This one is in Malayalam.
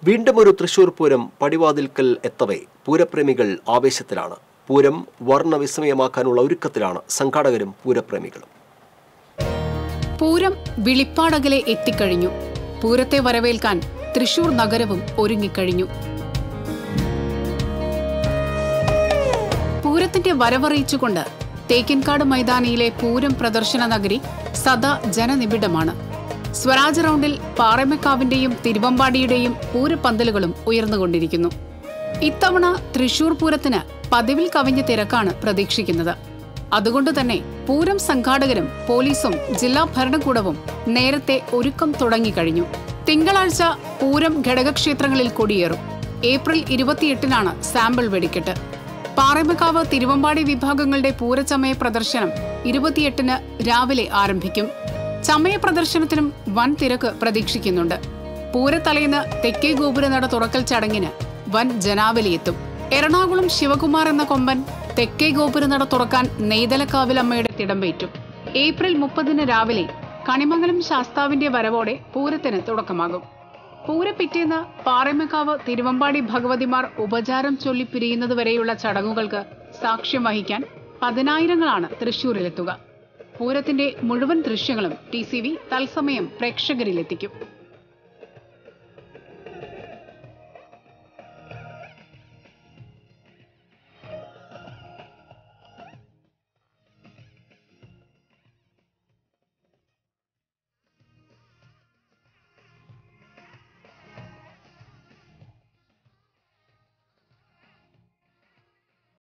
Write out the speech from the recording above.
വീണ്ടും ഒരു തൃശൂർ പൂരം പടിവാതിൽക്കൽ എത്തവേ പൂരപ്രേമികൾ ആവേശത്തിലാണ്. പൂരം വർണ്ണവിസ്മയമാക്കാനുള്ള ഒരുക്കത്തിലാണ് സംഘാടകരും പൂരപ്രേമികളും. പൂരം വിളിപ്പാടകലെ എത്തിക്കഴിഞ്ഞു. പൂരത്തെ വരവേൽക്കാൻ തൃശൂർ നഗരവും ഒരുങ്ങിക്കഴിഞ്ഞു. പൂരത്തിന്റെ വരവറിയിച്ചുകൊണ്ട് തേക്കിൻകാട് മൈതാനിയിലെ പൂരം പ്രദർശന നഗരി സദാ ജനനിബിഡമാണ്. സ്വരാജ് റൗണ്ടിൽ പാറമേക്കാവിന്റെയും തിരുവമ്പാടിയുടെയും പൂരപ്പന്തലുകളും ഉയർന്നുകൊണ്ടിരിക്കുന്നു. ഇത്തവണ തൃശൂർ പൂരത്തിന് പതിവിൽ കവിഞ്ഞ തിരക്കാണ് പ്രതീക്ഷിക്കുന്നത്. അതുകൊണ്ട് തന്നെ പൂരം സംഘാടകരും പോലീസും ജില്ലാ ഭരണകൂടവും നേരത്തെ ഒരുക്കം തുടങ്ങിക്കഴിഞ്ഞു. തിങ്കളാഴ്ച പൂരം ഘടകക്ഷേത്രങ്ങളിൽ കൊടിയേറും. ഏപ്രിൽ 28-നാണ് സാമ്പിൾ വെടിക്കെട്ട്. പാറമേക്കാവ് തിരുവമ്പാടി വിഭാഗങ്ങളുടെ പൂരച്ചമയ പ്രദർശനം 28-ന് രാവിലെ ആരംഭിക്കും. ചമയ പ്രദർശനത്തിനും വൻ തിരക്ക് പ്രതീക്ഷിക്കുന്നുണ്ട്. പൂരത്തലേന്ന് തെക്കേ ഗോപുരനട തുറക്കൽ ചടങ്ങിന് വൻ ജനാവലിയെത്തും. എറണാകുളം ശിവകുമാർ എന്ന കൊമ്പൻ തെക്കേ ഗോപുരനട തുറക്കാൻ നെയ്തലക്കാവിലമ്മയുടെ തിടമ്പേറ്റും. ഏപ്രിൽ 30-ന് രാവിലെ കണിമംഗലം ശാസ്താവിന്റെ വരവോടെ പൂരത്തിന് തുടക്കമാകും. പൂരപ്പിറ്റേന്ന് പാറമേക്കാവ് തിരുവമ്പാടി ഭഗവതിമാർ ഉപചാരം ചൊല്ലി പിരിയുന്നതുവരെയുള്ള ചടങ്ങുകൾക്ക് സാക്ഷ്യം വഹിക്കാൻ പതിനായിരങ്ങളാണ് തൃശൂരിലെത്തുക. പൂരത്തിന്റെ മുഴുവൻ ദൃശ്യങ്ങളും TCV തത്സമയം പ്രേക്ഷകരിലെത്തിക്കും.